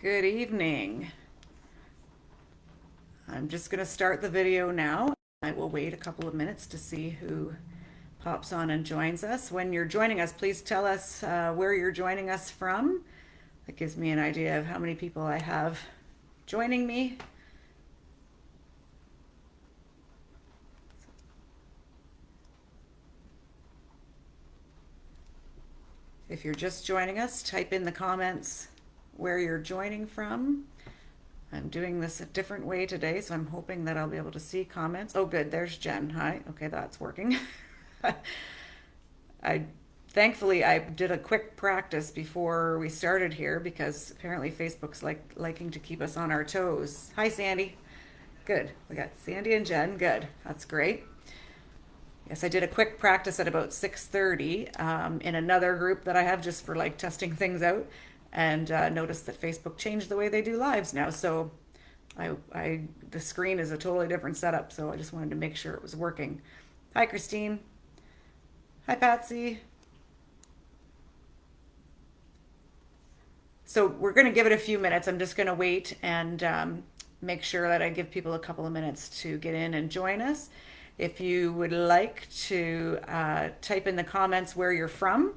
Good evening. I'm just going to start the video now. I will wait a couple of minutes to see who pops on and joins us. When you're joining us, please tell us where you're joining us from. That gives me an idea of how many people I have joining me. If you're just joining us, type in the comments where you're joining from. I'm doing this a different way today, so I'm hoping that I'll be able to see comments. Oh, good, there's Jen. Hi. Okay, that's working. I thankfully I did a quick practice before we started here because apparently Facebook's liking to keep us on our toes. Hi, Sandy. Good. We got Sandy and Jen. Good. That's great. Yes, I did a quick practice at about 6:30 in another group that I have just for like testing things out, and noticed that Facebook changed the way they do lives now. So the screen is a totally different setup. So I just wanted to make sure it was working. Hi, Christine. Hi, Patsy. So we're going to give it a few minutes. I'm just going to wait and make sure that I give people a couple of minutes to get in and join us. If you would like to type in the comments where you're from,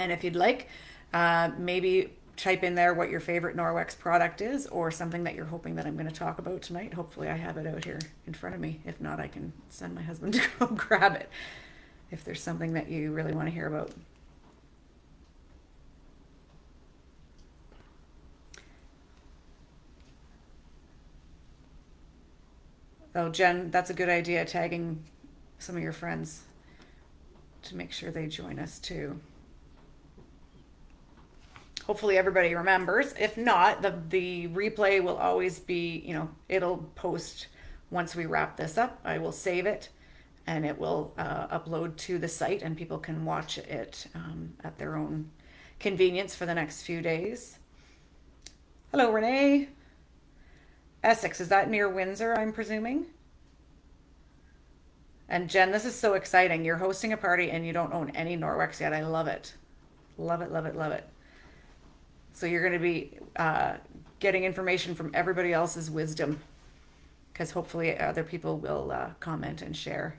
and if you'd like, maybe type in there what your favorite Norwex product is or something that you're hoping that I'm going to talk about tonight. Hopefully I have it out here in front of me. If not, I can send my husband to go grab it if there's something that you really want to hear about. Oh, Jen, that's a good idea, tagging some of your friends to make sure they join us too. Hopefully everybody remembers. If not, the replay will always be, it'll post once we wrap this up. I will save it and it will upload to the site and people can watch it at their own convenience for the next few days. Hello, Renee. Essex, is that near Windsor, I'm presuming? And Jen, this is so exciting. You're hosting a party and you don't own any Norwex yet. I love it. Love it, love it, love it. So you're going to be getting information from everybody else's wisdom because hopefully other people will comment and share.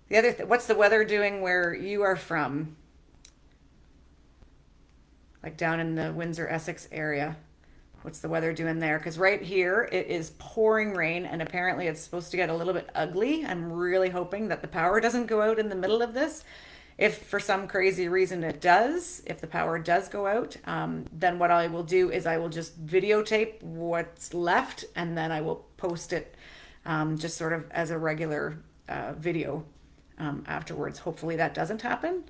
What's the weather doing where you are from? Like down in the Windsor, Essex area. What's the weather doing there? Because right here it is pouring rain and apparently it's supposed to get a little bit ugly. I'm really hoping that the power doesn't go out in the middle of this. If for some crazy reason it does, if the power does go out, then what I will do is I will just videotape what's left and then I will post it just sort of as a regular video afterwards. Hopefully that doesn't happen.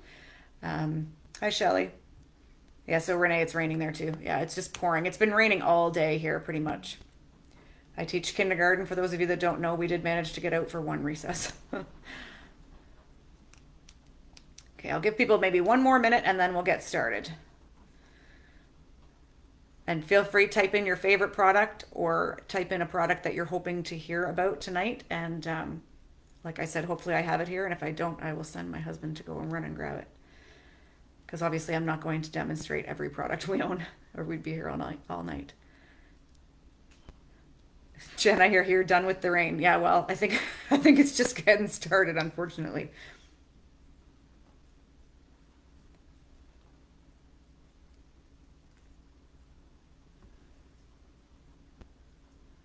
Hi, Shelley. Yeah, so Renee, it's raining there too. Yeah, it's just pouring. It's been raining all day here pretty much. I teach kindergarten. For those of you that don't know, we did manage to get out for one recess. Okay, I'll give people maybe one more minute and then we'll get started. And feel free to type in your favorite product or type in a product that you're hoping to hear about tonight. And like I said, hopefully I have it here. And if I don't, I will send my husband to go and run and grab it. Because obviously I'm not going to demonstrate every product we own or we'd be here all night. Jen, I hear you're done with the rain. Yeah, well, I think it's just getting started, unfortunately.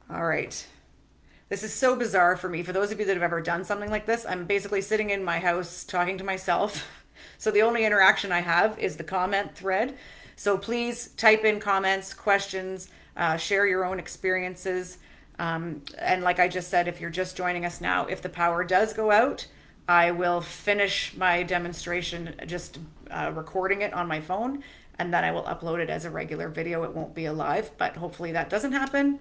All right. This is so bizarre for me. For those of you that have ever done something like this, I'm basically sitting in my house talking to myself. So the only interaction I have is the comment thread. So please type in comments, questions, share your own experiences. And like I just said, if you're just joining us now, if the power does go out, I will finish my demonstration just recording it on my phone, and then I will upload it as a regular video. It won't be a live, but hopefully that doesn't happen.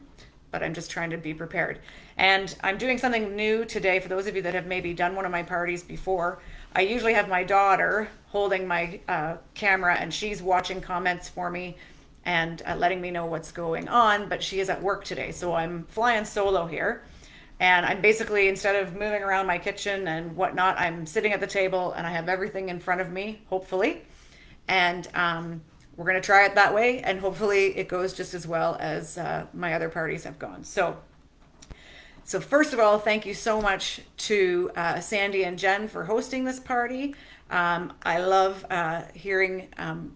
But I'm just trying to be prepared. And I'm doing something new today for those of you that have maybe done one of my parties before. I usually have my daughter holding my camera and she's watching comments for me and letting me know what's going on, but she is at work today. So I'm flying solo here. And I'm basically, instead of moving around my kitchen and whatnot, I'm sitting at the table and I have everything in front of me, hopefully. And we're going to try it that way, and hopefully it goes just as well as my other parties have gone. So first of all, thank you so much to Sandy and Jen for hosting this party. I love hearing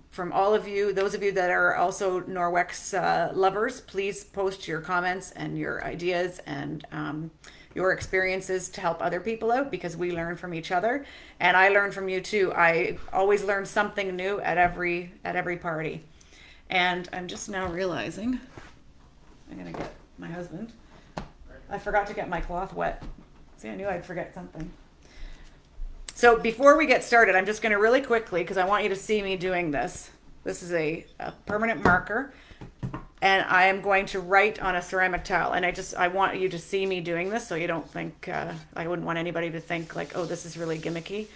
from all of you. Those of you that are also Norwex lovers, please post your comments and your ideas and your experiences to help other people out, because we learn from each other, and I learn from you too. I always learn something new at every party. And I'm just now realizing I'm gonna get my husband. I forgot to get my cloth wet. See, I knew I'd forget something. So before we get started, I'm just going to really quickly, because I want you to see me doing this. This is a permanent marker, and I am going to write on a ceramic towel. And I want you to see me doing this, so you don't think, I wouldn't want anybody to think like, oh, this is really gimmicky,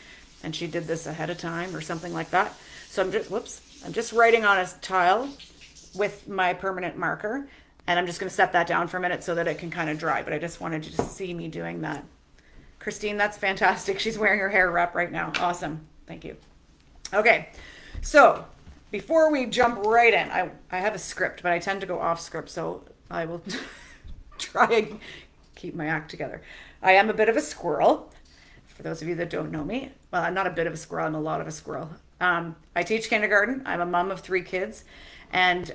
and she did this ahead of time or something like that. So I'm just writing on a tile with my permanent marker. And I'm just going to set that down for a minute so that it can kind of dry. But I just wanted you to see me doing that. Christine, that's fantastic. She's wearing her hair wrap right now. Awesome. Thank you. Okay. So before we jump right in, I have a script, but I tend to go off script. So I will try and keep my act together. I am a bit of a squirrel. For those of you that don't know me, well, I'm not a bit of a squirrel. I'm a lot of a squirrel. I teach kindergarten. I'm a mom of 3 kids. And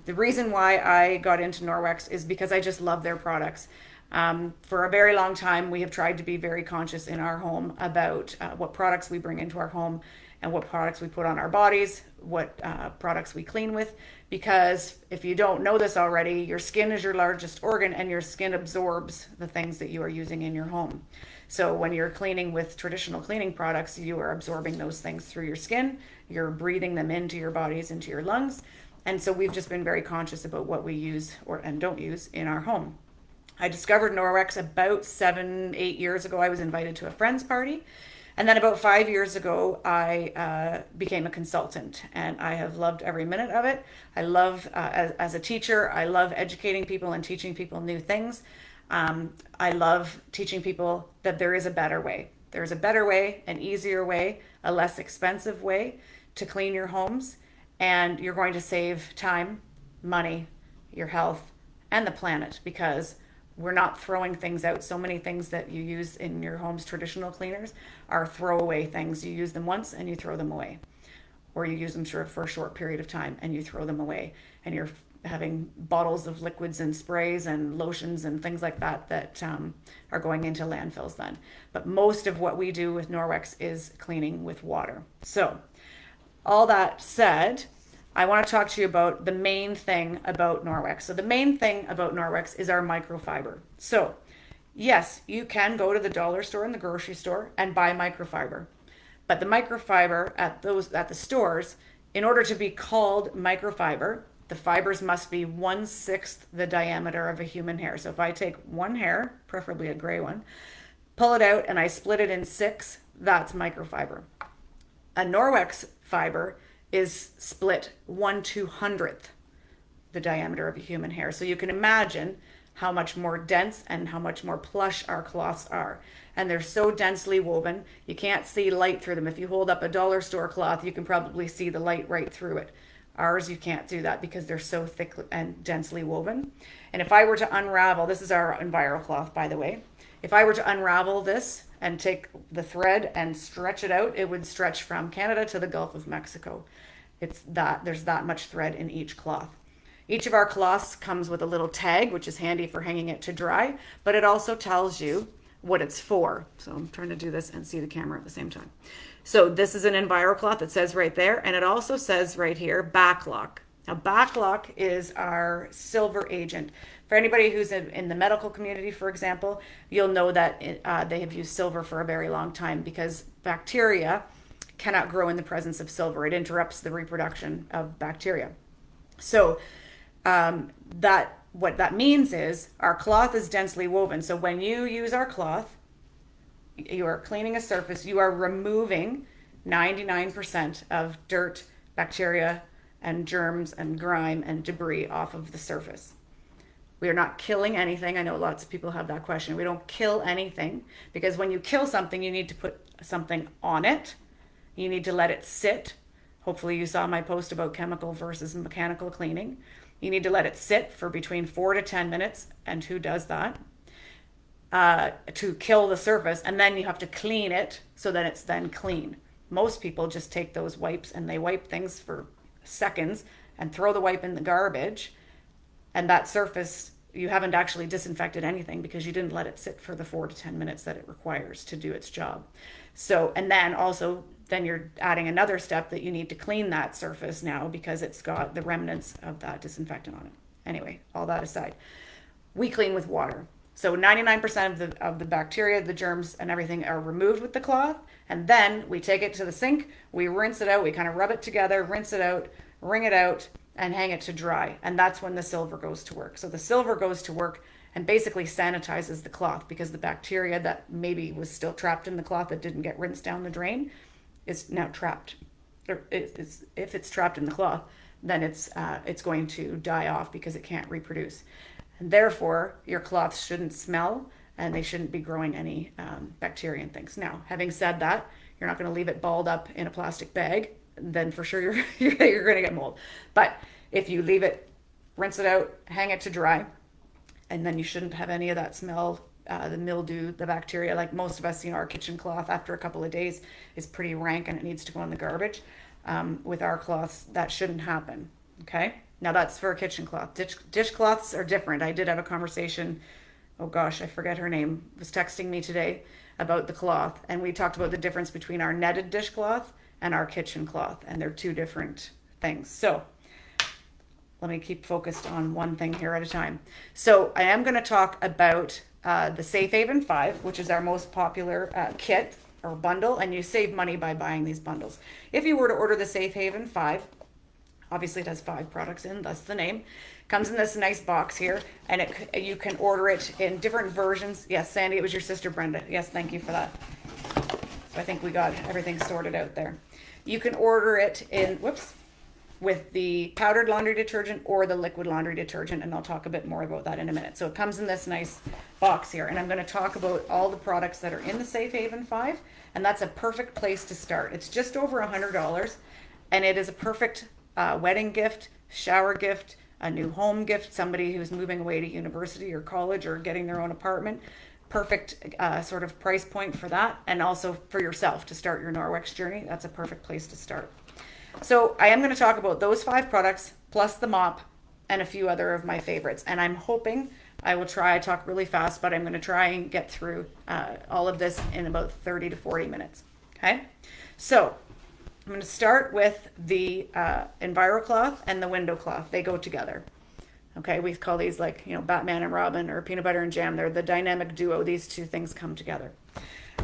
the reason why I got into Norwex is because I just love their products. For a very long time, we have tried to be very conscious in our home about what products we bring into our home and what products we put on our bodies, what products we clean with. Because if you don't know this already, your skin is your largest organ, and your skin absorbs the things that you are using in your home. So when you're cleaning with traditional cleaning products, you are absorbing those things through your skin. You're breathing them into your bodies, into your lungs. And so we've just been very conscious about what we use and don't use in our home. I discovered Norwex about 7-8 years ago. I was invited to a friend's party. And then about 5 years ago, I became a consultant, and I have loved every minute of it. I love, as a teacher, I love educating people and teaching people new things. I love teaching people that there is a better way. There's a better way, an easier way, a less expensive way to clean your homes. And you're going to save time, money, your health, and the planet, because we're not throwing things out. So many things that you use in your home's traditional cleaners are throwaway things. You use them once and you throw them away. Or you use them for a short period of time and you throw them away. And you're having bottles of liquids and sprays and lotions and things like that that are going into landfills then. But most of what we do with Norwex is cleaning with water. So all that said, I want to talk to you about the main thing about Norwex. So the main thing about Norwex is our microfiber. So yes, you can go to the dollar store and the grocery store and buy microfiber. But the microfiber at the stores, in order to be called microfiber, the fibers must be 1/6 the diameter of a human hair. So if I take one hair, preferably a gray one, pull it out and I split it in 6, that's microfiber. A Norwex fiber is split 1/200th the diameter of a human hair. So you can imagine how much more dense and how much more plush our cloths are. And they're so densely woven, you can't see light through them. If you hold up a dollar store cloth, you can probably see the light right through it. Ours, you can't do that because they're so thick and densely woven. And if I were to unravel, this is our Enviro cloth, by the way. If I were to unravel this and take the thread and stretch it out, it would stretch from Canada to the Gulf of Mexico. There's that much thread in each cloth. Each of our cloths comes with a little tag, which is handy for hanging it to dry, but it also tells you what it's for. So I'm trying to do this and see the camera at the same time. So this is an Enviro cloth. It says right there, and it also says right here, backlock. Now backlock is our silver agent. For anybody who's in the medical community, for example, you'll know that they have used silver for a very long time because bacteria cannot grow in the presence of silver. It interrupts the reproduction of bacteria. So what that means is our cloth is densely woven. So when you use our cloth, you are cleaning a surface, you are removing 99% of dirt, bacteria, and germs and grime and debris off of the surface. We are not killing anything. I know lots of people have that question. We don't kill anything because when you kill something, you need to put something on it. You need to let it sit Hopefully you saw my post about chemical versus mechanical cleaning. You need to let it sit for between 4 to 10 minutes. And who does that? To kill the surface, and then you have to clean it so that it's then clean. Most people just take those wipes and they wipe things for seconds and throw the wipe in the garbage, and that surface, you haven't actually disinfected anything because you didn't let it sit for the 4 to 10 minutes that it requires to do its job. So, and then also, then you're adding another step that you need to clean that surface now because it's got the remnants of that disinfectant on it. Anyway, all that aside, we clean with water. So 99% of the bacteria, the germs, and everything are removed with the cloth. And then we take it to the sink, we rinse it out, we kind of rub it together, rinse it out, wring it out, and hang it to dry. And that's when the silver goes to work. So the silver goes to work and basically sanitizes the cloth because the bacteria that maybe was still trapped in the cloth that didn't get rinsed down the drain is now trapped. If it's trapped in the cloth, then it's going to die off because it can't reproduce. And therefore, your cloths shouldn't smell and they shouldn't be growing any bacteria and things. Now, having said that, you're not going to leave it balled up in a plastic bag. Then for sure you're going to get mold. But if you leave it, rinse it out, hang it to dry, and then you shouldn't have any of that smell, the mildew, the bacteria. Like most of us, our kitchen cloth after a couple of days is pretty rank and it needs to go in the garbage. With our cloths, that shouldn't happen. Okay. Now that's for a kitchen cloth. Dishcloths are different. I did have a conversation. Oh gosh, I forget her name. Was texting me today about the cloth, and we talked about the difference between our netted dishcloth and our kitchen cloth, and they're two different things. So let me keep focused on one thing here at a time. So I am going to talk about the Safe Haven 5, which is our most popular kit or bundle, and you save money by buying these bundles. If you were to order the Safe Haven 5, obviously it has 5 products in, that's the name. Comes in this nice box here, and you can order it in different versions. Yes, Sandy, it was your sister Brenda. Yes, thank you for that. So I think we got everything sorted out there. You can order it in, with the powdered laundry detergent or the liquid laundry detergent, and I'll talk a bit more about that in a minute. So it comes in this nice box here, and I'm going to talk about all the products that are in the Safe Haven 5, and that's a perfect place to start. It's just over $100, and it is a perfect wedding gift, shower gift, a new home gift, somebody who's moving away to university or college or getting their own apartment. Perfect sort of price point for that, and also for yourself to start your Norwex journey. That's a perfect place to start. So I am going to talk about those 5 products plus the mop and a few other of my favorites, and I'm hoping I will try. I talk really fast, but I'm going to try and get through all of this in about 30 to 40 minutes. Okay, so I'm going to start with the EnviroCloth and the window cloth. They go together. Okay, we call these like, Batman and Robin or peanut butter and jam. They're the dynamic duo. These two things come together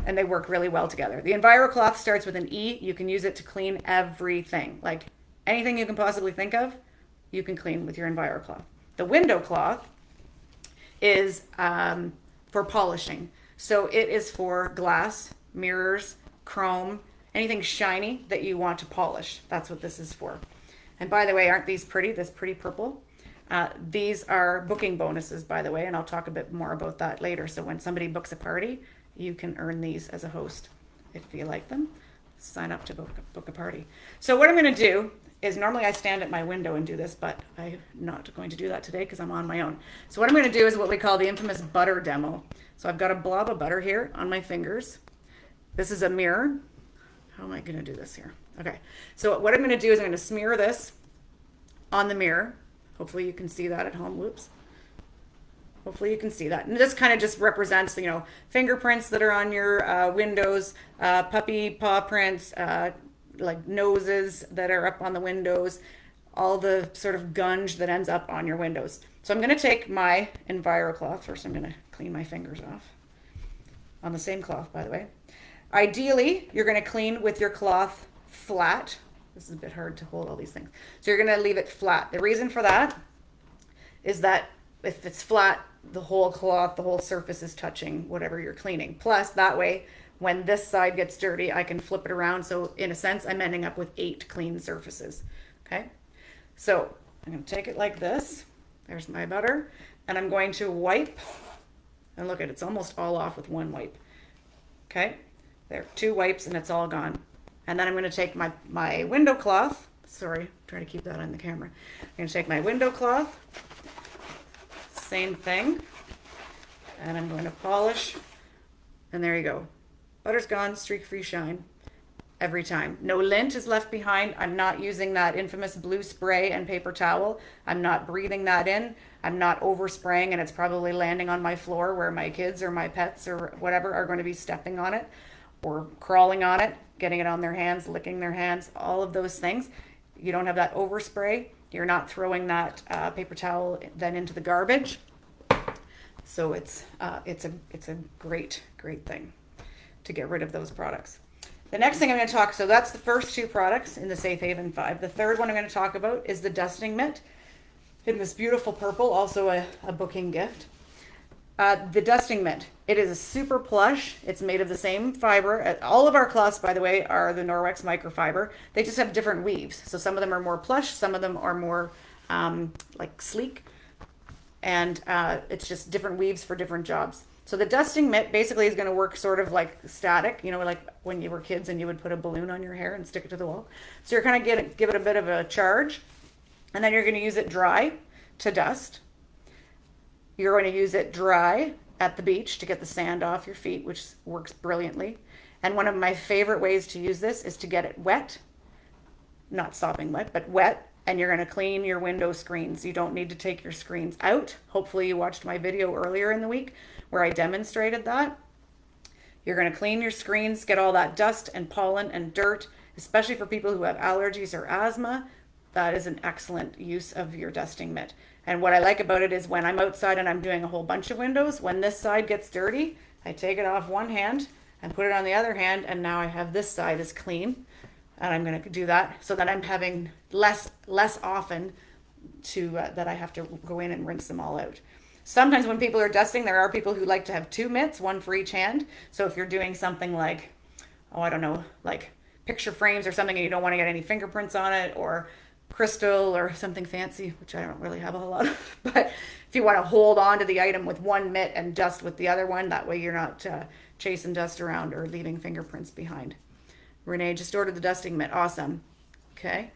and they work really well together. The EnviroCloth starts with an E. You can use it to clean everything. Like anything you can possibly think of, you can clean with your EnviroCloth. The window cloth is for polishing. So it is for glass, mirrors, chrome, anything shiny that you want to polish. That's what this is for. And by the way, aren't these pretty? This pretty purple. These are booking bonuses, by the way, and I'll talk a bit more about that later. So when somebody books a party, you can earn these as a host. If you like them, sign up to book a party. So what I'm going to do is, normally I stand at my window and do this, but I'm not going to do that today because I'm on my own. So what I'm going to do is what we call the infamous butter demo. So I've got a blob of butter here on my fingers. This is a mirror. How am I going to do this here? Okay, so what I'm going to do is I'm going to smear this on the mirror. Hopefully you can see that at home. Whoops. Hopefully you can see that. And this kind of just represents, fingerprints that are on your windows, puppy paw prints, like noses that are up on the windows, all the sort of gunge that ends up on your windows. So I'm going to take my EnviroCloth. First I'm going to clean my fingers off. On the same cloth, by the way. Ideally, you're going to clean with your cloth flat. This is a bit hard to hold all these things. So you're going to leave it flat. The reason for that is that if it's flat, the whole cloth, the whole surface is touching whatever you're cleaning. Plus, that way, when this side gets dirty, I can flip it around. So in a sense, I'm ending up with 8 clean surfaces. Okay? So I'm going to take it like this. There's my butter. And I'm going to wipe. And look at it, it's almost all off with one wipe. Okay? There, 2 wipes and it's all gone. And then I'm going to take my window cloth. Sorry, try to keep that on the camera. I'm going to take my window cloth. Same thing. And I'm going to polish. And there you go. Butter's gone, streak-free shine. Every time. No lint is left behind. I'm not using that infamous blue spray and paper towel. I'm not breathing that in. I'm not overspraying, and it's probably landing on my floor where my kids or my pets or whatever are going to be stepping on it or crawling on it, getting it on their hands, licking their hands, all of those things. You don't have that overspray. You're not throwing that paper towel then into the garbage. So it's a great thing to get rid of those products. The next thing I'm going to talk, so that's the first two products in the Safe Haven 5. The third one I'm going to talk about is the dusting mitt in this beautiful purple, also a booking gift. The dusting mitt, it is a super plush. It's made of the same fiber. All of our cloths, by the way, are the Norwex microfiber. They just have different weaves. So some of them are more plush, some of them are more like sleek. And it's just different weaves for different jobs. So the dusting mitt basically is going to work sort of like static, you know, like when you were kids and you would put a balloon on your hair and stick it to the wall. So you're kind of give it a bit of a charge, and then you're going to use it dry to dust. You're going to use it dry at the beach to get the sand off your feet, which works brilliantly. And one of my favorite ways to use this is to get it wet, not sopping wet, but wet. And you're going to clean your window screens. You don't need to take your screens out. Hopefully you watched my video earlier in the week where I demonstrated that. You're going to clean your screens, get all that dust and pollen and dirt, especially for people who have allergies or asthma. That is an excellent use of your dusting mitt. And what I like about it is when I'm outside and I'm doing a whole bunch of windows, when this side gets dirty, I take it off one hand and put it on the other hand, and now I have this side is clean. And I'm going to do that so that I'm having less often to that I have to go in and rinse them all out. Sometimes when people are dusting, there are people who like to have two mitts, one for each hand. So if you're doing something like, oh, I don't know, like picture frames or something and you don't want to get any fingerprints on it, or crystal or something fancy, which I don't really have a whole lot of, but if you want to hold on to the item with one mitt and dust with the other one, that way you're not chasing dust around or leaving fingerprints behind. Renee just ordered the dusting mitt. Awesome. Okay.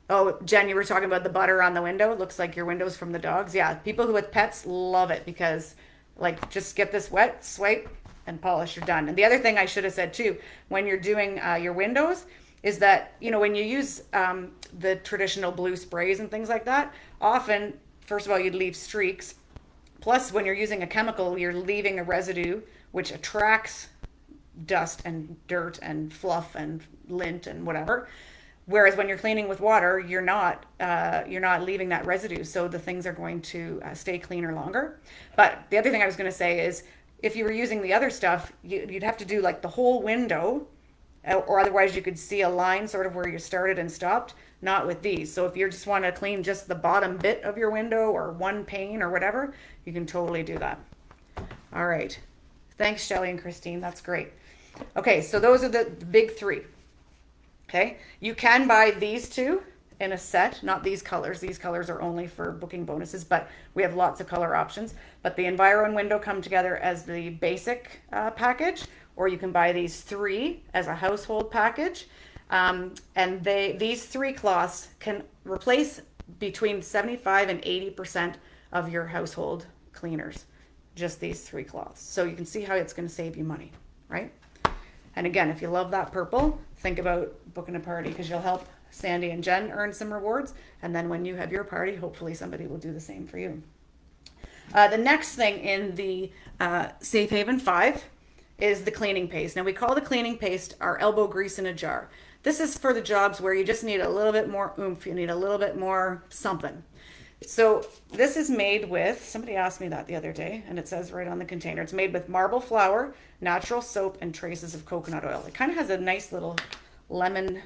Oh, Jen, you were talking about the butter on the window. It looks like your window's from the dogs. Yeah, people who with pets love it because, like, just get this wet, swipe, and polish, you're done. And the other thing I should have said too, when you're doing your windows, is that, you know, when you use the traditional blue sprays and things like that, often, first of all, you'd leave streaks. Plus, when you're using a chemical, you're leaving a residue which attracts dust and dirt and fluff and lint and whatever. Whereas when you're cleaning with water, you're not leaving that residue, so the things are going to stay cleaner longer. But the other thing I was going to say is, if you were using the other stuff, you'd have to do like the whole window, or otherwise you could see a line sort of where you started and stopped. Not with these. So if you just want to clean just the bottom bit of your window or one pane or whatever, you can totally do that. All right. Thanks, Shelly and Christine. That's great. Okay, so those are the big three. Okay, you can buy these two in a set, not these colors. These colors are only for booking bonuses, but we have lots of color options. But the Enviro and Window come together as the basic package, or you can buy these three as a household package. And these three cloths can replace between 75 and 80% of your household cleaners, just these three cloths. So you can see how it's going to save you money, right? And again, if you love that purple, think about booking a party, because you'll help Sandy and Jen earn some rewards. And then when you have your party, hopefully somebody will do the same for you. The next thing in the Safe Haven 5 is the cleaning paste. Now we call the cleaning paste our elbow grease in a jar. This is for the jobs where you just need a little bit more oomph. You need a little bit more something. So this is made with, somebody asked me that the other day, and it says right on the container, it's made with marble flour, natural soap, and traces of coconut oil. It kind of has a nice little lemon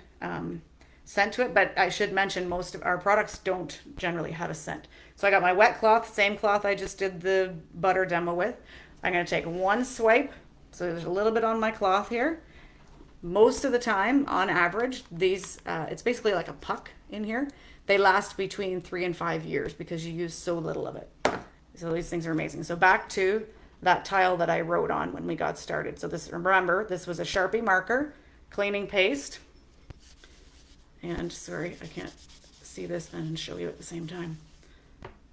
scent to it, but I should mention most of our products don't generally have a scent. So I got my wet cloth, same cloth I just did the butter demo with. I'm going to take one swipe, so there's a little bit on my cloth here. Most of the time, on average, these, it's basically like a puck in here. They last between 3 and 5 years because you use so little of it. So these things are amazing. So back to that tile that I wrote on when we got started. So this, remember, this was a Sharpie marker. cleaning paste. And sorry, I can't see this and show you at the same time.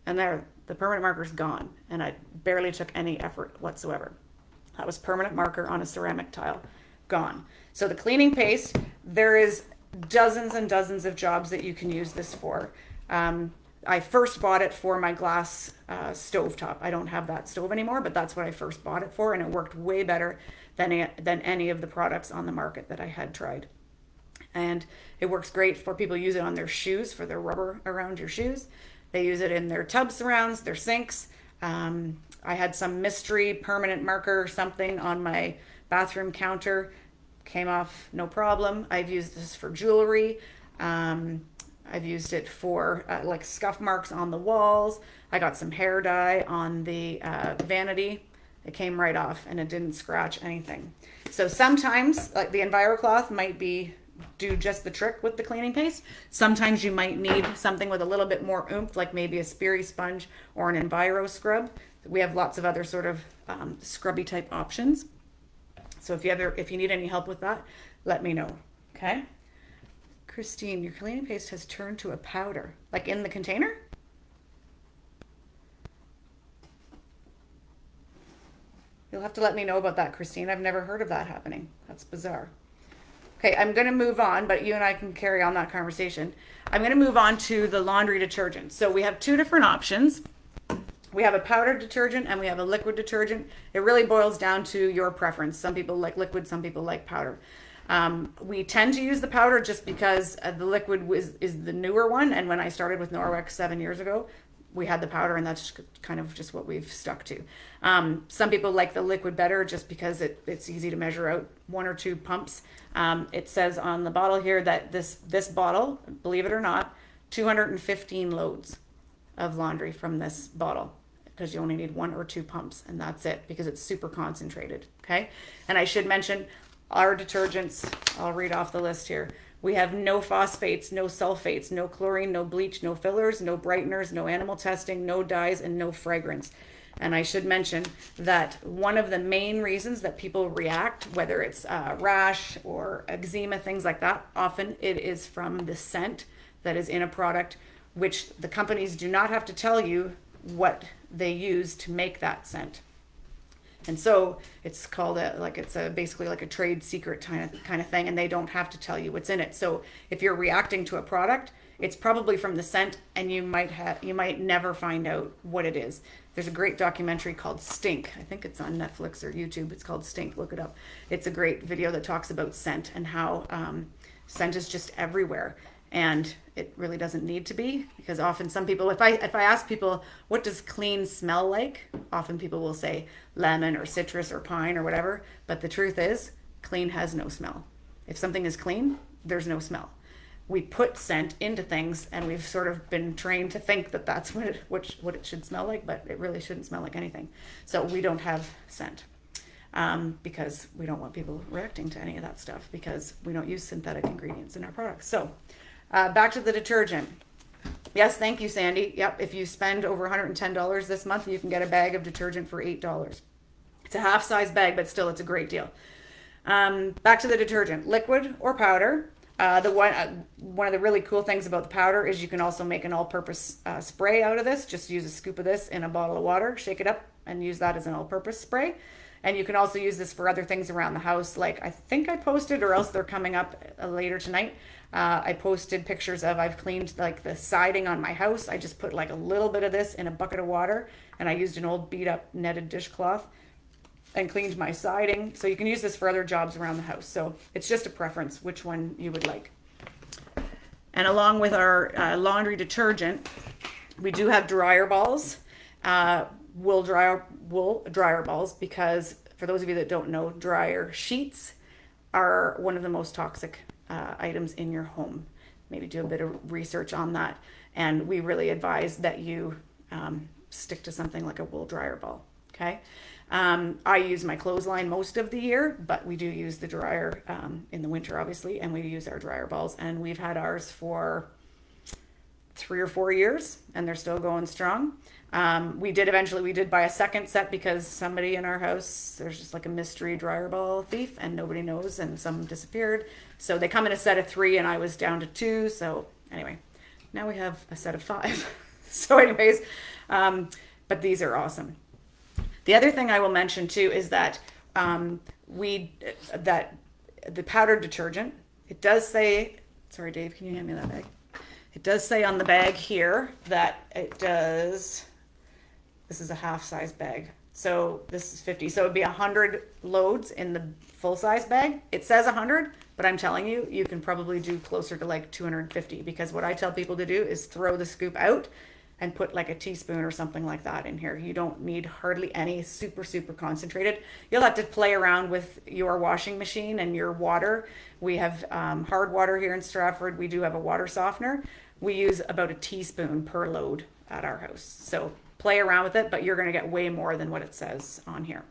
And there, the permanent marker's gone, and I barely took any effort whatsoever. That was permanent marker on a ceramic tile, gone. So the cleaning paste, there is dozens and dozens of jobs that you can use this for. I first bought it for my glass stove top. I don't have that stove anymore, but that's what I first bought it for, and it worked way better than any of the products on the market that I had tried. And it works great for people who use it on their shoes, for their rubber around your shoes. They use it in their tub surrounds, their sinks. I had some mystery permanent marker or something on my bathroom counter. Came off no problem. I've used this for jewelry. I've used it for like scuff marks on the walls. I got some hair dye on the vanity. It came right off and it didn't scratch anything. So sometimes like the EnviroCloth might do just the trick with the cleaning paste. Sometimes you might need something with a little bit more oomph, like maybe a Speary sponge or an Enviro scrub. We have lots of other sort of scrubby type options. So if you need any help with that, let me know. Okay. Christine, your cleaning paste has turned to a powder, like in the container? You'll have to let me know about that, Christine. I've never heard of that happening. That's bizarre. Okay, I'm going to move on, but you and I can carry on that conversation. I'm going to move on to the laundry detergent. So we have two different options. We have a powdered detergent and we have a liquid detergent. It really boils down to your preference. Some people like liquid, some people like powder. We tend to use the powder just because the liquid is the newer one. And when I started with Norwex 7 years ago, we had the powder, and that's kind of just what we've stuck to. Some people like the liquid better just because it's easy to measure out 1 or 2 pumps. It says on the bottle here that this bottle, believe it or not, 215 loads of laundry from this bottle, because you only need 1 or 2 pumps, and that's it, because it's super concentrated. Okay. And I should mention our detergents, I'll read off the list here. We have no phosphates, no sulfates, no chlorine, no bleach, no fillers, no brighteners, no animal testing, no dyes, and no fragrance. And I should mention that one of the main reasons that people react, whether it's rash or eczema, things like that, often it is from the scent that is in a product, which the companies do not have to tell you what they use to make that scent. And so it's called basically like a trade secret kind of thing, and they don't have to tell you what's in it. So if you're reacting to a product, it's probably from the scent, and you might never find out what it is. There's a great documentary called Stink. I think it's on Netflix or YouTube. It's called Stink. Look it up. It's a great video that talks about scent and how scent is just everywhere. And it really doesn't need to be, because often some people, if I ask people, what does clean smell like? Often people will say lemon or citrus or pine or whatever. But the truth is, clean has no smell. If something is clean, there's no smell. We put scent into things, and we've sort of been trained to think that that's what it should smell like, but it really shouldn't smell like anything. So we don't have scent. Because we don't want people reacting to any of that stuff, because we don't use synthetic ingredients in our products. So back to the detergent. Yes, thank you, Sandy. Yep, if you spend over $110 this month, you can get a bag of detergent for $8. It's a half-size bag, but still, it's a great deal. Back to the detergent, liquid or powder. One of the really cool things about the powder is you can also make an all-purpose spray out of this. Just use a scoop of this in a bottle of water, shake it up, and use that as an all-purpose spray. And you can also use this for other things around the house. Like I think I posted, or else they're coming up later tonight. I posted pictures of, I've cleaned like the siding on my house. I just put like a little bit of this in a bucket of water, and I used an old beat up netted dishcloth and cleaned my siding. So you can use this for other jobs around the house. So it's just a preference which one you would like. And along with our laundry detergent, we do have dryer balls. Wool dryer balls, because for those of you that don't know, dryer sheets are one of the most toxic items in your home. Maybe do a bit of research on that, and we really advise that you stick to something like a wool dryer ball. Okay. I use my clothesline most of the year, but we do use the dryer in the winter, obviously, and we use our dryer balls, and we've had ours for 3 or 4 years, and they're still going strong. We did buy a second set because somebody in our house, there's just like a mystery dryer ball thief and nobody knows, and some disappeared. So they come in a set of three and I was down to two. So anyway, now we have a set of five. So anyways, but these are awesome. The other thing I will mention too is that that the powdered detergent, it does say, sorry Dave, can you hand me that bag? It does say on the bag here that it does, this is a half size bag. So this is 50. So it would be 100 loads in the full size bag. It says 100, but I'm telling you, you can probably do closer to like 250, because what I tell people to do is throw the scoop out and put like a teaspoon or something like that in here. You don't need hardly any super concentrated. You'll have to play around with your washing machine and your water. We have hard water here in Stratford. We do have a water softener. We use about a teaspoon per load at our house. So play around with it, but you're going to get way more than what it says on here.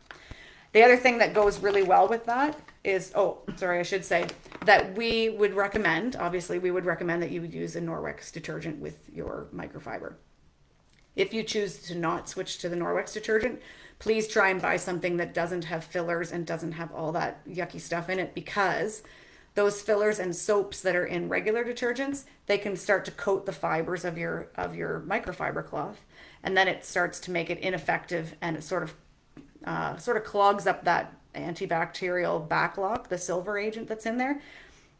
The other thing that goes really well with that is, oh, sorry, I should say that we would recommend, obviously, we would recommend that you would use a Norwex detergent with your microfiber. If you choose to not switch to the Norwex detergent, please try and buy something that doesn't have fillers and doesn't have all that yucky stuff in it, because those fillers and soaps that are in regular detergents, they can start to coat the fibers of your microfiber cloth, and then it starts to make it ineffective, and it sort of clogs up that antibacterial backlock, the silver agent that's in there.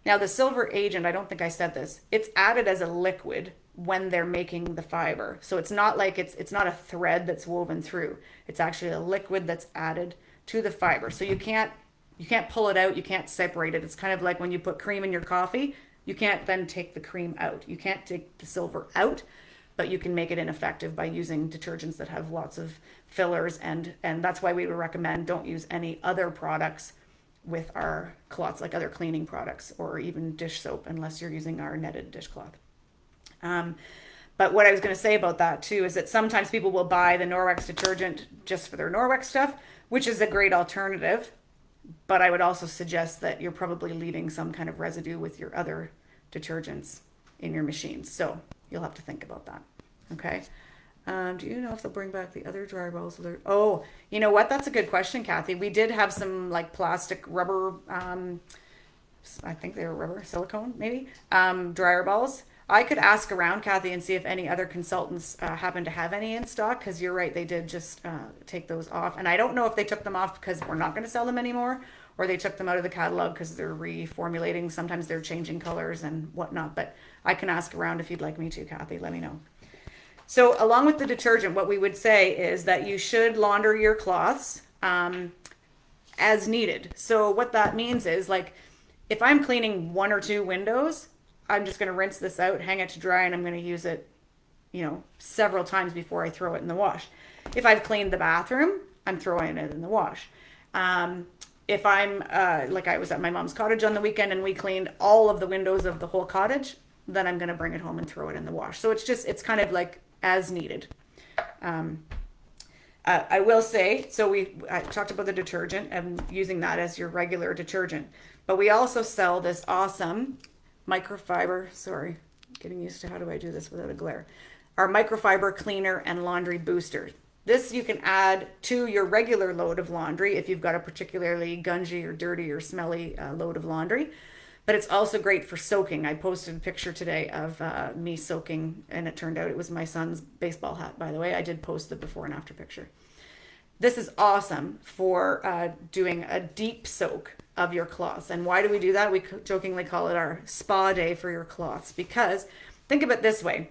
Now the silver agent, I don't think I said this, it's added as a liquid when they're making the fiber. So it's not like it's not a thread that's woven through. It's actually a liquid that's added to the fiber. So you can't pull it out, you can't separate it. It's kind of like when you put cream in your coffee, you can't then take the cream out. You can't take the silver out, but you can make it ineffective by using detergents that have lots of fillers, and that's why we would recommend don't use any other products with our cloths, like other cleaning products or even dish soap, unless you're using our netted dishcloth. But what I was going to say about that too is that sometimes people will buy the Norwex detergent just for their Norwex stuff, which is a great alternative. But I would also suggest that you're probably leaving some kind of residue with your other detergents in your machines. So you'll have to think about that. Okay. Do you know if they'll bring back the other dryer balls? Oh, you know what? That's a good question, Kathy. We did have some like plastic rubber, I think they were rubber, silicone maybe, dryer balls. I could ask around, Kathy, and see if any other consultants happen to have any in stock, because you're right, they did just take those off. And I don't know if they took them off because we're not going to sell them anymore, or they took them out of the catalog because they're reformulating. Sometimes they're changing colors and whatnot, but I can ask around if you'd like me to, Kathy, let me know. So along with the detergent, what we would say is that you should launder your cloths as needed. So what that means is, like, if I'm cleaning 1 or 2 windows, I'm just going to rinse this out, hang it to dry, and I'm going to use it, several times before I throw it in the wash. If I've cleaned the bathroom, I'm throwing it in the wash. If I'm, like I was at my mom's cottage on the weekend and we cleaned all of the windows of the whole cottage, then I'm going to bring it home and throw it in the wash. So it's kind of like as needed. I will say, I talked about the detergent and using that as your regular detergent, but we also sell this awesome microfiber, sorry, getting used to how do I do this without a glare, our microfiber cleaner and laundry booster. This you can add to your regular load of laundry if you've got a particularly gungy or dirty or smelly load of laundry, but it's also great for soaking. I posted a picture today of me soaking, and it turned out it was my son's baseball hat, by the way. I did post the before and after picture. This is awesome for doing a deep soak of your cloths. And why do we do that? We jokingly call it our spa day for your cloths, because think of it this way.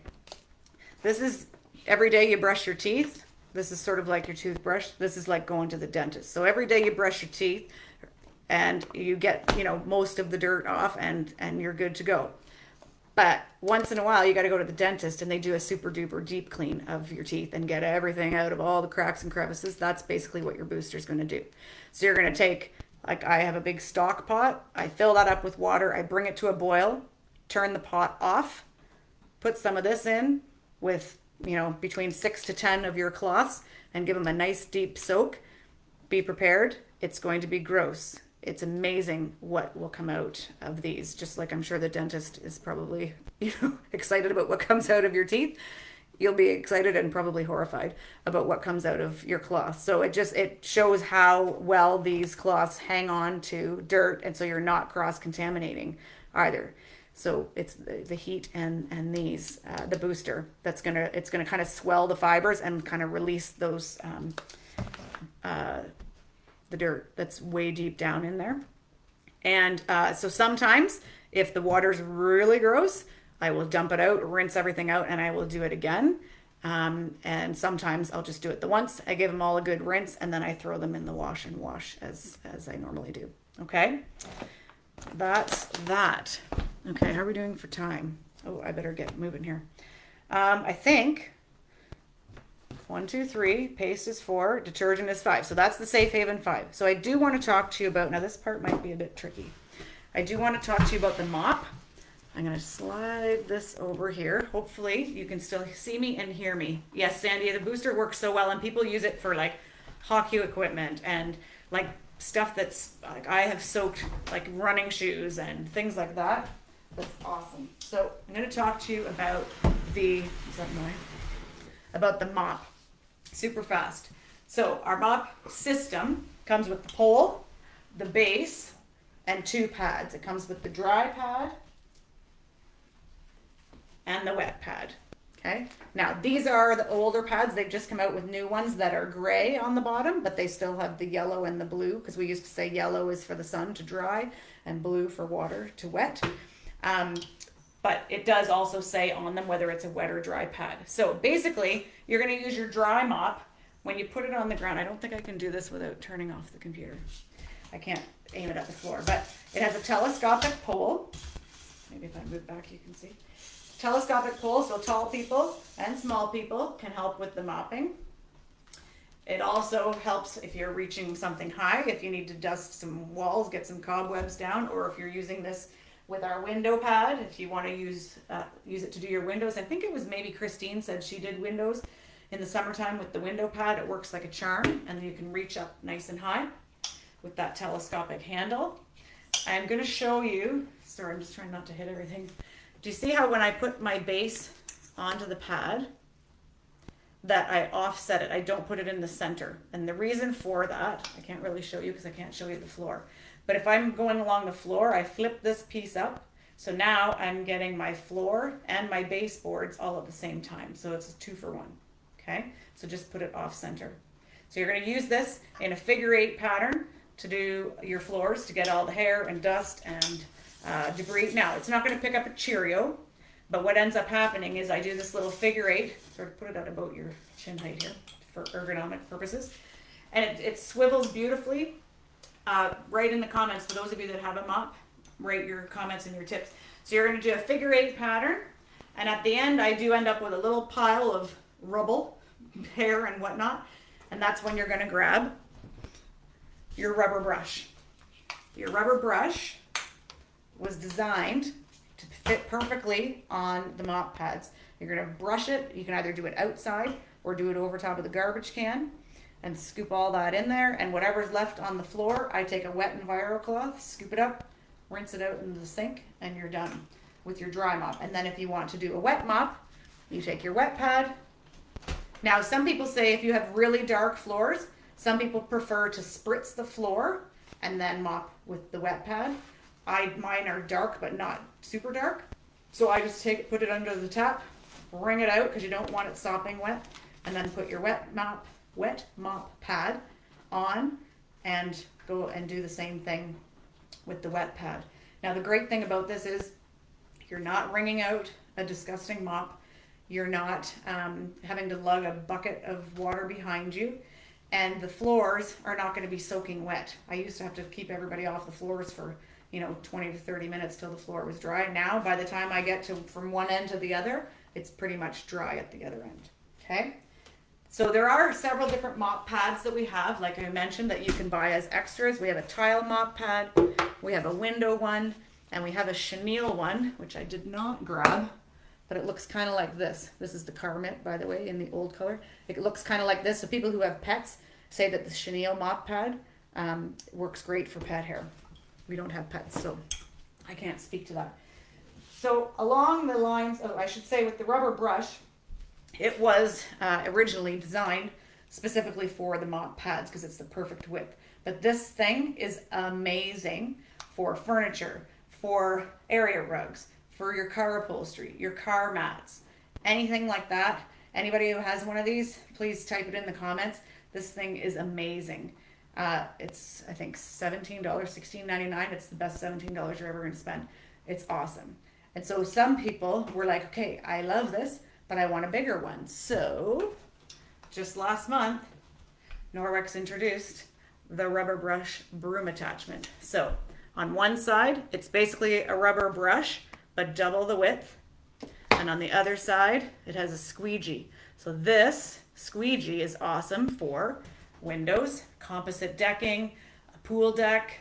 This is every day you brush your teeth. This is sort of like your toothbrush. This is like going to the dentist. So every day you brush your teeth and you get, most of the dirt off, and you're good to go. But once in a while, you got to go to the dentist and they do a super duper deep clean of your teeth and get everything out of all the cracks and crevices. That's basically what your booster is going to do. So you're going to take, like I have a big stock pot. I fill that up with water. I bring it to a boil, turn the pot off, put some of this in with, between 6 to 10 of your cloths, and give them a nice deep soak. Be prepared. It's going to be gross. it's amazing what will come out of these. Just like I'm sure the dentist is probably, excited about what comes out of your teeth. You'll be excited and probably horrified about what comes out of your cloth. So it shows how well these cloths hang on to dirt, and so you're not cross contaminating either. So it's the heat and these the booster it's gonna kind of swell the fibers and kind of release those the dirt that's way deep down in there. And so sometimes if the water's really gross, I will dump it out, rinse everything out, and I will do it again. And sometimes I'll just do it the once. I give them all a good rinse, and then I throw them in the wash and wash as I normally do. Okay, that's that. Okay, how are we doing for time? Oh, I better get moving here. I think 1, 2, 3, paste is 4, detergent is 5. So that's the Safe Haven 5. So I do want to talk to you about, now this part might be a bit tricky. I do want to talk to you about the mop. I'm going to slide this over here. Hopefully you can still see me and hear me. Yes, Sandy, the booster works so well, and people use it for like hockey equipment and like stuff that's like, I have soaked like running shoes and things like that. That's awesome. So I'm going to talk to you about about the mop. Super fast. So our mop system comes with the pole, the base, and 2 pads. It comes with the dry pad and the wet pad. Okay. Now these are the older pads. They've just come out with new ones that are gray on the bottom, but they still have the yellow and the blue, because we used to say yellow is for the sun to dry and blue for water to wet. But it does also say on them whether it's a wet or dry pad. So basically, you're going to use your dry mop when you put it on the ground. I don't think I can do this without turning off the computer. I can't aim it at the floor, but it has a telescopic pole. Maybe if I move back, you can see. Telescopic pole, so tall people and small people can help with the mopping. It also helps if you're reaching something high, if you need to dust some walls, get some cobwebs down, or if you're using this with our window pad, if you want to use it to do your windows. I think it was maybe Christine said she did windows in the summertime with the window pad. It works like a charm, and then you can reach up nice and high with that telescopic handle. I'm going to show you, sorry, I'm just trying not to hit everything. Do you see how when I put my base onto the pad that I offset it? I don't put it in the center. And the reason for that, I can't really show you because I can't show you the floor. But if I'm going along the floor, I flip this piece up. So now I'm getting my floor and my baseboards all at the same time. So it's a 2 for 1. Okay, so just put it off center. So you're going to use this in a figure 8 pattern to do your floors, to get all the hair and dust and debris. Now, it's not going to pick up a Cheerio, but what ends up happening is I do this little figure 8, sort of put it at about your chin height here for ergonomic purposes, and it swivels beautifully. Write in the comments, for those of you that have a mop, write your comments and your tips. So you're going to do a figure 8 pattern, and at the end I do end up with a little pile of rubble, hair and whatnot, and that's when you're going to grab your rubber brush. Your rubber brush was designed to fit perfectly on the mop pads. You're going to brush it. You can either do it outside or do it over top of the garbage can and scoop all that in there, and whatever's left on the floor, I take a wet Enviro cloth, scoop it up, rinse it out into the sink, and you're done with your dry mop. And then if you want to do a wet mop, you take your wet pad. Now, some people say if you have really dark floors, some people prefer to spritz the floor and then mop with the wet pad. Mine are dark, but not super dark. So I just put it under the tap, wring it out because you don't want it sopping wet, and then put your wet mop pad on and go and do the same thing with the wet pad. Now the great thing about this is you're not wringing out a disgusting mop. You're not having to lug a bucket of water behind you, and the floors are not going to be soaking wet. I used to have to keep everybody off the floors for 20 to 30 minutes till the floor was dry. Now by the time I get to from one end to the other, it's pretty much dry at the other end. Okay. So there are several different mop pads that we have, like I mentioned, that you can buy as extras. We have a tile mop pad, we have a window one, and we have a chenille one, which I did not grab, but it looks kind of like this. This is the Carmit, by the way, in the old color. It looks kind of like this. So people who have pets say that the chenille mop pad Works great for pet hair. We don't have pets, so I can't speak to that. So along the lines of, I should say, with the rubber brush, it was originally designed specifically for the mop pads because it's the perfect width. But this thing is amazing for furniture, for area rugs, for your car upholstery, your car mats, anything like that. Anybody who has one of these, please type it in the comments. This thing is amazing. It's, I think, $17, $16.99. It's the best $17 you're ever going to spend. It's awesome. And so some people were like, okay, I love this, but I want a bigger one. So just last month, Norwex introduced the rubber brush broom attachment. So on one side, it's basically a rubber brush, but double the width. And on the other side, it has a squeegee. So this squeegee is awesome for windows, composite decking, a pool deck,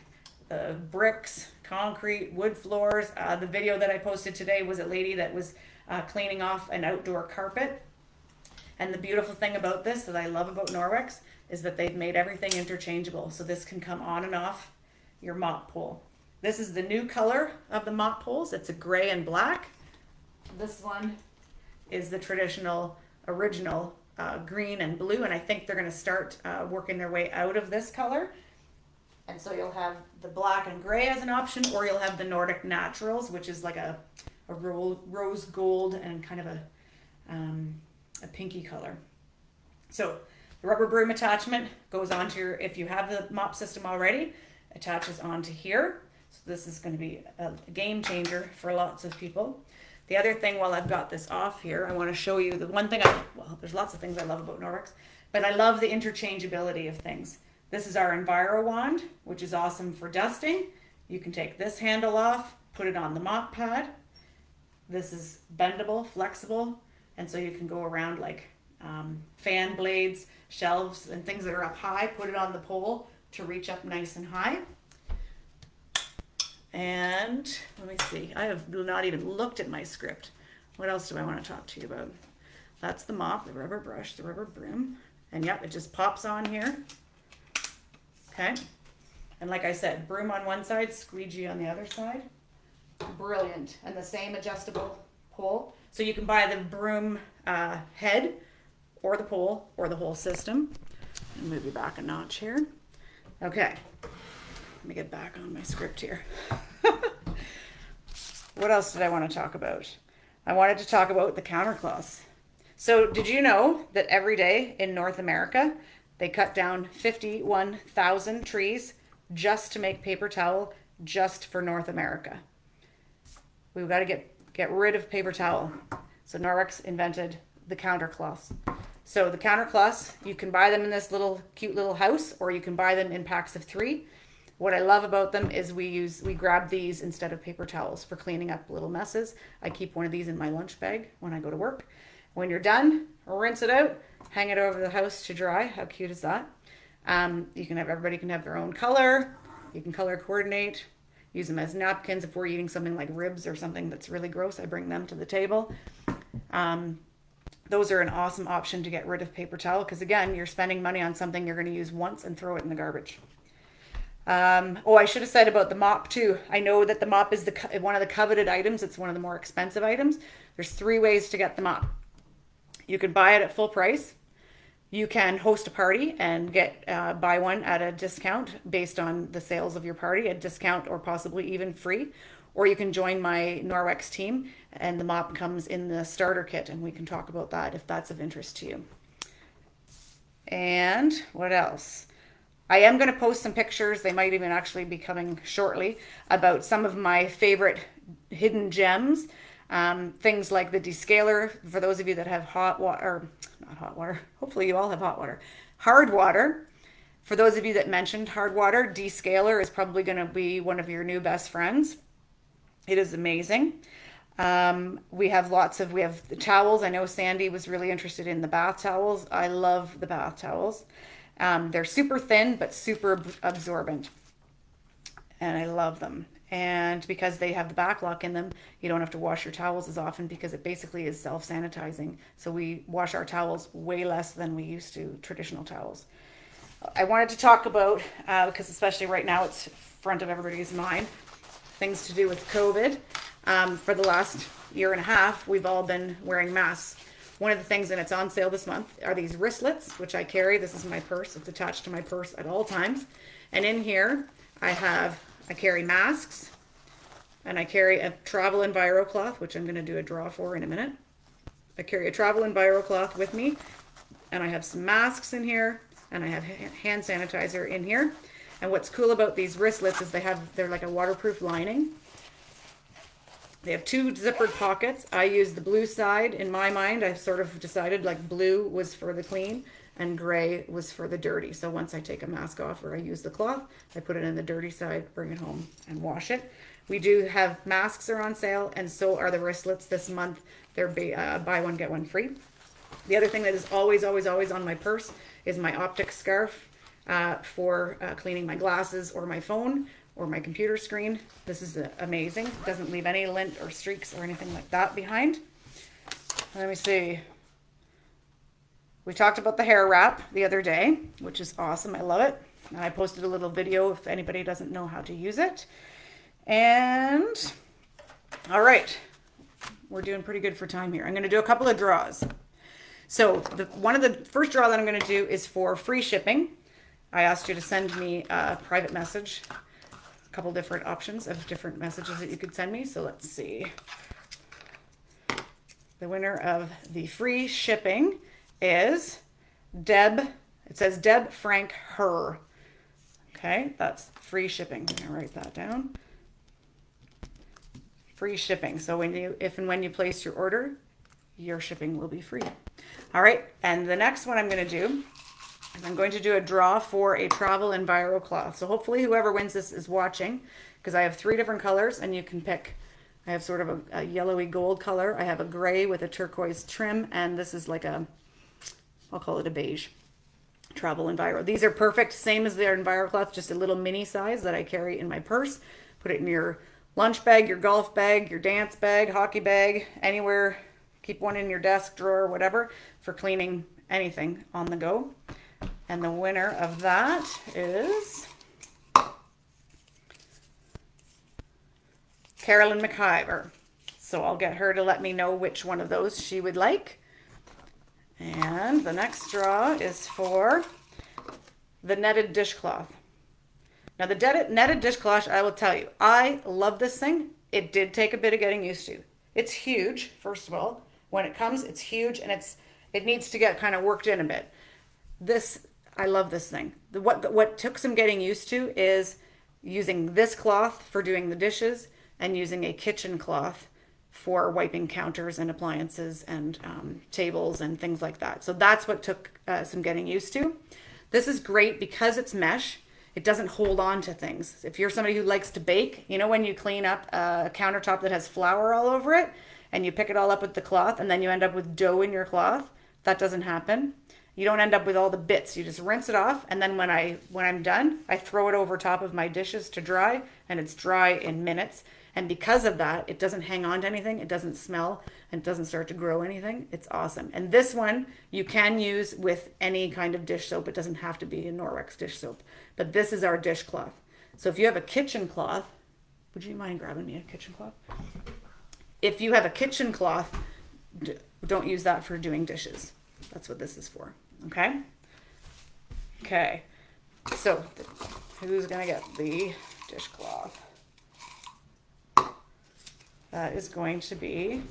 bricks, concrete, wood floors. The video that I posted today was a lady that was cleaning off an outdoor carpet. And the beautiful thing about this that I love about Norwex is that they've made everything interchangeable. So this can come on and off your mop pole. This is the new color of the mop poles. It's a gray and black. This one is the traditional, original green and blue. And I think they're going to start working their way out of this color. And so you'll have the black and gray as an option, or you'll have the Nordic Naturals, which is like a rose gold and kind of a pinky color. So the rubber broom attachment goes onto your, if you have the mop system already, attaches onto here. So this is going to be a game changer for lots of people. The other thing, while I've got this off here, I want to show you the one thing well, there's lots of things I love about Norwex, but I love the interchangeability of things. This is our Enviro wand, which is awesome for dusting. You can take this handle off, put it on the mop pad. This is bendable, flexible, and so you can go around like fan blades, shelves, and things that are up high, put it on the pole to reach up nice and high. And let me see, I have not even looked at my script. What else do I want to talk to you about? That's the mop, the rubber brush, the rubber broom. And yep, it just pops on here. Okay. And like I said, broom on one side, squeegee on the other side. Brilliant. And the same adjustable pole. So you can buy the broom head or the pole or the whole system. I'll move you back a notch here. Okay. Let me get back on my script here. What else did I want to talk about? I wanted to talk about the countercloths. So did you know that every day in North America, they cut down 51,000 trees just to make paper towel just for North America? We've got to get rid of paper towel. So Norwex invented the countercloths. So the countercloths, you can buy them in this little cute little house, or you can buy them in packs of 3. What I love about them is we grab these instead of paper towels for cleaning up little messes. I keep one of these in my lunch bag when I go to work. When you're done, rinse it out, hang it over the house to dry. How cute is that? You can have, everybody can have their own color. You can color coordinate. Use them as napkins if we're eating something like ribs or something that's really gross. I bring them to the table. Those are an awesome option to get rid of paper towel because, again, you're spending money on something you're going to use once and throw it in the garbage. Oh, I should have said about the mop too. I know that the mop is one of the coveted items. It's one of the more expensive items. There's 3 ways to get the mop. You can buy it at full price. You can host a party and buy one at a discount based on the sales of your party, a discount or possibly even free. Or you can join my Norwex team and the mop comes in the starter kit and we can talk about that if that's of interest to you. And what else? I am going to post some pictures, they might even actually be coming shortly, about some of my favorite hidden gems. Things like the descaler, for those of you that have hot water, or not hot water, hopefully you all have hot water. Hard water, for those of you that mentioned hard water, descaler is probably going to be one of your new best friends. It is amazing. We have the towels. I know Sandy was really interested in the bath towels. I love the bath towels. They're super thin, but super absorbent. And I love them. And because they have the back lock in them, you don't have to wash your towels as often because it basically is self-sanitizing. So we wash our towels way less than we used to traditional towels. I wanted to talk about, because especially right now it's front of everybody's mind, things to do with COVID. For the last year and a half, we've all been wearing masks. One of the things, and it's on sale this month, are these wristlets, which I carry. This is my purse. It's attached to my purse at all times. And in here, I carry masks, and I carry a travel enviro cloth, which I'm going to do a draw for in a minute. I carry a travel enviro cloth with me, and I have some masks in here, and I have hand sanitizer in here. And what's cool about these wristlets is they're like a waterproof lining. They have two zippered pockets. I use the blue side. In my mind, I've sort of decided like blue was for the clean and gray was for the dirty. So once I take a mask off or I use the cloth, I put it in the dirty side, bring it home and wash it. We do have masks are on sale, and so are the wristlets this month. They're buy one, get one free. The other thing that is always, always, always on my purse is my optic scarf for cleaning my glasses or my phone or my computer screen. This is amazing. It doesn't leave any lint or streaks or anything like that behind. Let me see. We talked about the hair wrap the other day, which is awesome. I love it. And I posted a little video if anybody doesn't know how to use it. And all right, we're doing pretty good for time here. I'm going to do a couple of draws. So one of the first draw that I'm going to do is for free shipping. I asked you to send me a private message, a couple different options of different messages that you could send me. So let's see. The winner of the free shipping is Deb. It says Deb Frank Her. Okay, that's free shipping. I'm gonna write that down. Free shipping. So if and when you place your order, your shipping will be free. All right, and the next one I'm going to do is I'm going to do a draw for a travel enviro cloth. So hopefully whoever wins this is watching, because I have 3 different colors and you can pick. I have sort of a yellowy gold color. I have a gray with a turquoise trim, and this is like I'll call it a beige travel enviro. These are perfect, same as their enviro cloth, just a little mini size that I carry in my purse. Put it in your lunch bag, your golf bag, your dance bag, hockey bag, anywhere. Keep one in your desk drawer, whatever, for cleaning anything on the go. And the winner of that is Carolyn McIver. So I'll get her to let me know which one of those she would like. And the next draw is for the netted dishcloth. Now the netted dishcloth, I will tell you, I love this thing. It did take a bit of getting used to. It's huge, first of all. When it comes, it's huge, and it needs to get kind of worked in a bit. I love this thing. What took some getting used to is using this cloth for doing the dishes and using a kitchen cloth for wiping counters and appliances and tables and things like that. So that's what took some getting used to. This is great because it's mesh. It doesn't hold on to things. If you're somebody who likes to bake, you know when you clean up a countertop that has flour all over it and you pick it all up with the cloth and then you end up with dough in your cloth? That doesn't happen. You don't end up with all the bits. You just rinse it off, and then when I'm done, I throw it over top of my dishes to dry, and it's dry in minutes. And because of that, it doesn't hang on to anything, it doesn't smell, and it doesn't start to grow anything. It's awesome. And this one you can use with any kind of dish soap. It doesn't have to be a Norwex dish soap. But this is our dishcloth. So if you have a kitchen cloth, would you mind grabbing me a kitchen cloth? If you have a kitchen cloth, don't use that for doing dishes. That's what this is for. Okay? Okay. So who's going to get the dishcloth? That is going to be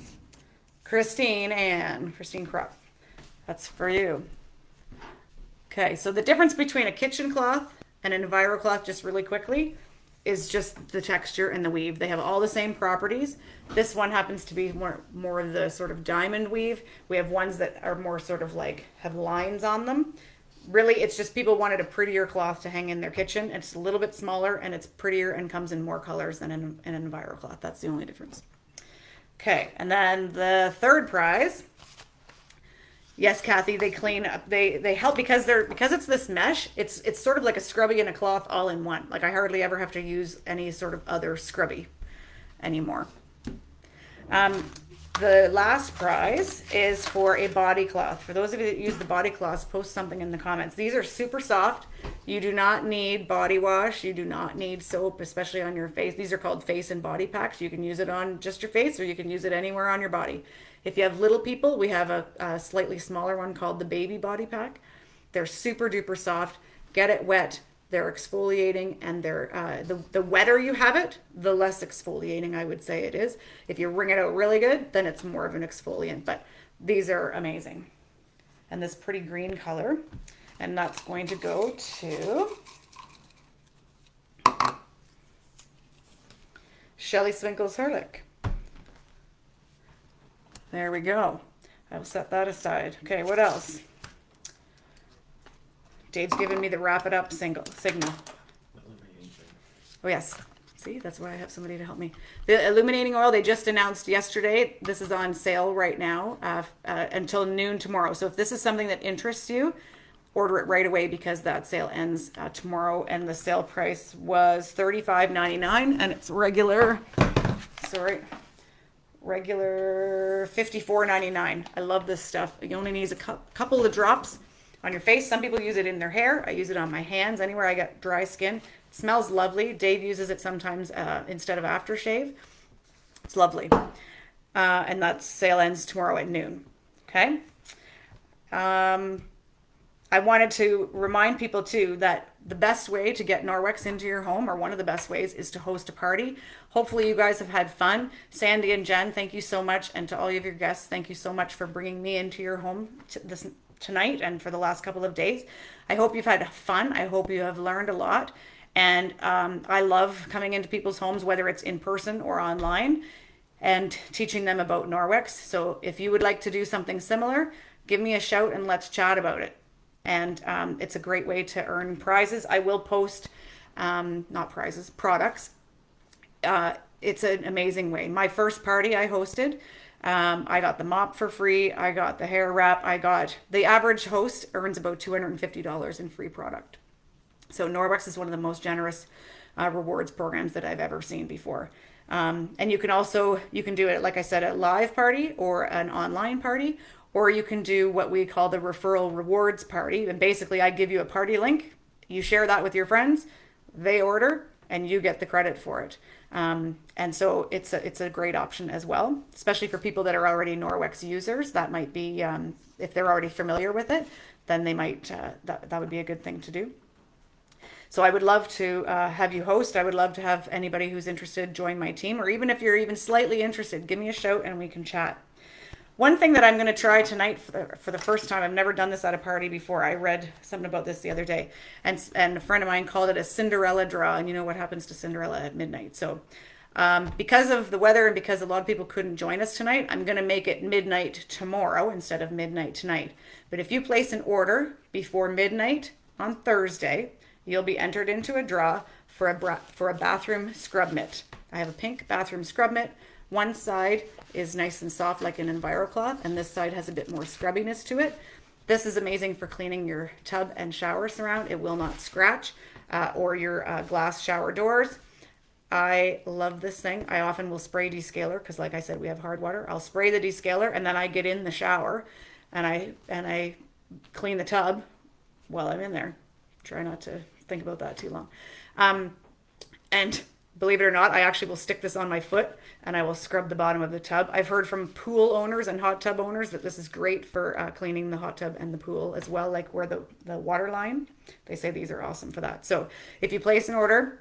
Christine Krupp. That's for you. Okay, so the difference between a kitchen cloth and an enviro cloth, just really quickly, is just the texture and the weave. They have all the same properties. This one happens to be more of the sort of diamond weave. We have ones that are more sort of like have lines on them. Really, it's just people wanted a prettier cloth to hang in their kitchen. It's a little bit smaller and it's prettier and comes in more colors than an enviro cloth. That's the only difference. Okay, and then the third prize. Yes, Kathy, they clean up. They help because it's this mesh. It's sort of like a scrubby and a cloth all in one. Like I hardly ever have to use any sort of other scrubby anymore. The last prize is for a body cloth. For those of you that use the body cloths, post something in the comments. These are super soft. You do not need body wash. You do not need soap, especially on your face. These are called face and body packs. You can use it on just your face or you can use it anywhere on your body. If you have little people, we have a slightly smaller one called the baby body pack. They're super duper soft. Get it wet. They're exfoliating, and they're the wetter you have it, the less exfoliating I would say it is. If you wring it out really good, then it's more of an exfoliant. But these are amazing, and this pretty green color, and that's going to go to Shelly Swinkles Herlick. There we go. I will set that aside. Okay, what else? Dave's giving me the wrap it up signal. Oh yes. See, that's why I have somebody to help me. The illuminating oil they just announced yesterday. This is on sale right now until noon tomorrow. So if this is something that interests you, order it right away because that sale ends tomorrow. And the sale price was $35.99 and it's regular $54.99. I love this stuff. You only need a couple of drops on your face. Some people use it in their hair. I use it on my hands, anywhere I get dry skin. It smells lovely. Dave uses it sometimes instead of aftershave. It's lovely. And that sale ends tomorrow at noon. Okay. I wanted to remind people too that the best way to get Norwex into your home, or one of the best ways, is to host a party. Hopefully you guys have had fun. Sandy and Jen, thank you so much. And to all of your guests, thank you so much for bringing me into your home tonight and for the last couple of days. I hope you've had fun. I hope you have learned a lot. And I love coming into people's homes, whether it's in person or online, and teaching them about Norwex. So if you would like to do something similar, give me a shout and let's chat about it. And it's a great way to earn prizes. I will post, not prizes, products. It's an amazing way. My first party I hosted, I got the mop for free. I got the hair wrap. The average host earns about $250 in free product. So Norwex is one of the most generous rewards programs that I've ever seen before. And you can do it, like I said, a live party or an online party, or you can do what we call the referral rewards party. And basically I give you a party link. You share that with your friends, they order, and you get the credit for it. And so it's a great option as well, especially for people that are already Norwex users. That might be, if they're already familiar with it, then they might, that would be a good thing to do. So I would love to have you host. I would love to have anybody who's interested join my team, or even if you're even slightly interested, give me a shout and we can chat. One thing that I'm going to try tonight for the first time, I've never done this at a party before. I read something about this the other day, and a friend of mine called it a Cinderella draw, and you know what happens to Cinderella at midnight. So because of the weather and because a lot of people couldn't join us tonight, I'm going to make it midnight tomorrow instead of midnight tonight. But if you place an order before midnight on Thursday, you'll be entered into a draw for a bathroom scrub mitt. I have a pink bathroom scrub mitt. One side is nice and soft like an EnviroCloth, and this side has a bit more scrubbiness to it. This is amazing for cleaning your tub and shower surround. It will not scratch, or your glass shower doors. I love this thing. I often will spray descaler because, like I said, we have hard water. I'll spray the descaler and then I get in the shower and I clean the tub while I'm in there. Try not to think about that too long. And believe it or not, I actually will stick this on my foot and I will scrub the bottom of the tub. I've heard from pool owners and hot tub owners that this is great for cleaning the hot tub and the pool as well, like where the water line. They say these are awesome for that. So if you place an order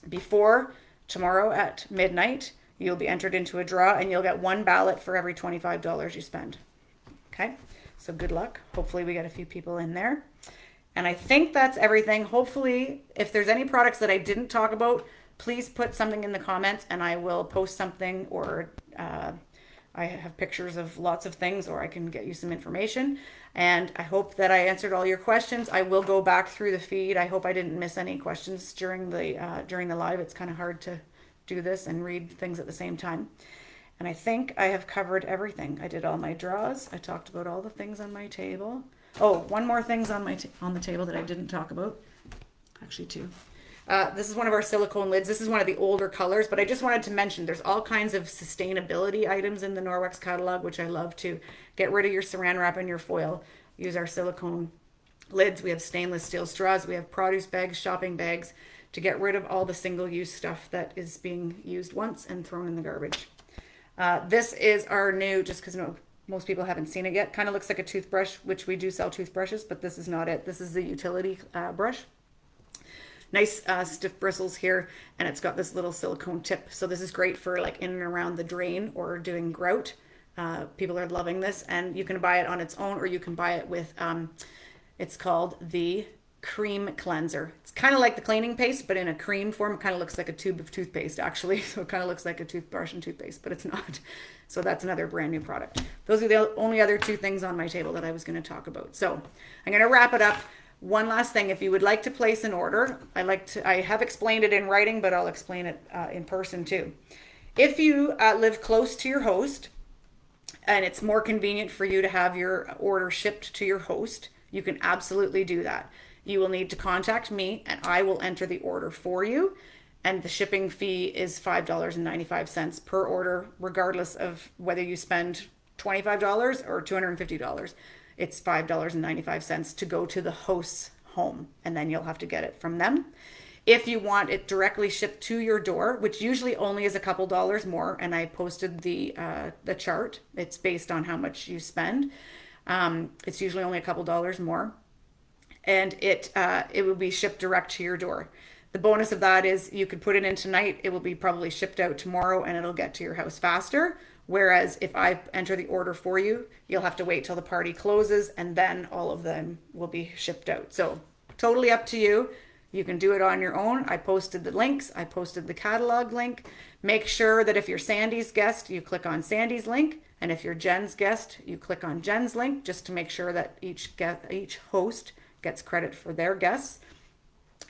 before tomorrow at midnight, you'll be entered into a draw and you'll get one ballot for every $25 you spend. Okay, so good luck. Hopefully we get a few people in there. And I think that's everything. Hopefully, if there's any products that I didn't talk about, please put something in the comments and I will post something, or I have pictures of lots of things, or I can get you some information. And I hope that I answered all your questions. I will go back through the feed. I hope I didn't miss any questions during the live. It's kind of hard to do this and read things at the same time. And I think I have covered everything. I did all my draws. I talked about all the things on my table. Oh, one more thing's on the table that I didn't talk about. Actually, two. This is one of our silicone lids. This is one of the older colors, but I just wanted to mention there's all kinds of sustainability items in the Norwex catalog, which I love to get rid of your saran wrap and your foil. Use our silicone lids. We have stainless steel straws. We have produce bags, shopping bags to get rid of all the single-use stuff that is being used once and thrown in the garbage. This is our new, just because no, most people haven't seen it yet, kind of looks like a toothbrush, which we do sell toothbrushes, but this is not it. This is the utility brush. Nice stiff bristles here, and it's got this little silicone tip. So this is great for like in and around the drain or doing grout. People are loving this, and you can buy it on its own, or you can buy it with, it's called the cream cleanser. It's kind of like the cleaning paste, but in a cream form. It kind of looks like a tube of toothpaste, actually. So it kind of looks like a toothbrush and toothpaste, but it's not. So that's another brand new product. Those are the only other two things on my table that I was going to talk about. So I'm going to wrap it up. One last thing, if you would like to place an order, I have explained it in writing, but I'll explain it in person too. If you live close to your host and it's more convenient for you to have your order shipped to your host, you can absolutely do that. You will need to contact me and I will enter the order for you. And the shipping fee is $5.95 per order, regardless of whether you spend $25 or $250. It's $5.95 to go to the host's home, and then you'll have to get it from them. If you want it directly shipped to your door, which usually only is a couple dollars more, and I posted the chart. It's based on how much you spend. It's usually only a couple dollars more, and it will be shipped direct to your door. The bonus of that is you could put it in tonight. It will be probably shipped out tomorrow, and it'll get to your house faster. Whereas if I enter the order for you, you'll have to wait till the party closes and then all of them will be shipped out. So totally up to you. You can do it on your own. I posted the links. I posted the catalog link. Make sure that if you're Sandy's guest, you click on Sandy's link. And if you're Jen's guest, you click on Jen's link, just to make sure that each host gets credit for their guests.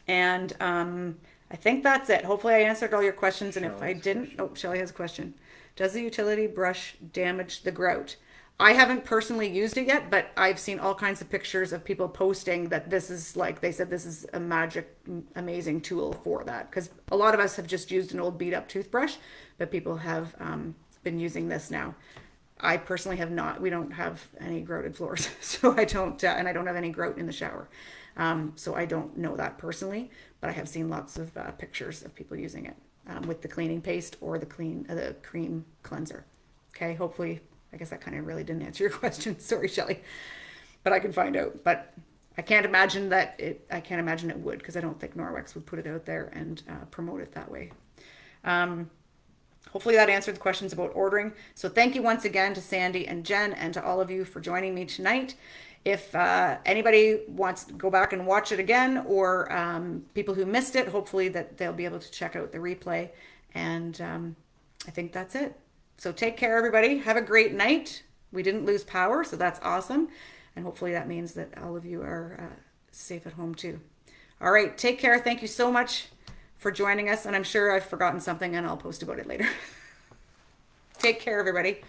And I think that's it. Hopefully I answered all your questions. And if I didn't, Shelly has a question. Does the utility brush damage the grout? I haven't personally used it yet, but I've seen all kinds of pictures of people posting that this is like, they said this is a magic, amazing tool for that. Because a lot of us have just used an old beat up toothbrush, but people have been using this now. I personally have not. We don't have any grouted floors, so I don't, and I don't have any grout in the shower. So I don't know that personally, but I have seen lots of pictures of people using it. With the cleaning paste or the cream cleanser. Okay, hopefully, I guess that kind of really didn't answer your question. Sorry, Shelly, but I can find out. But I can't imagine I can't imagine it would, because I don't think Norwex would put it out there and promote it that way. Hopefully that answered the questions about ordering. So thank you once again to Sandy and Jen and to all of you for joining me tonight. If anybody wants to go back and watch it again, or people who missed it, hopefully that they'll be able to check out the replay. And I think that's it. So take care, everybody. Have a great night. We didn't lose power, so that's awesome. And hopefully that means that all of you are safe at home too. All right, take care. Thank you so much for joining us. And I'm sure I've forgotten something, and I'll post about it later. Take care, everybody.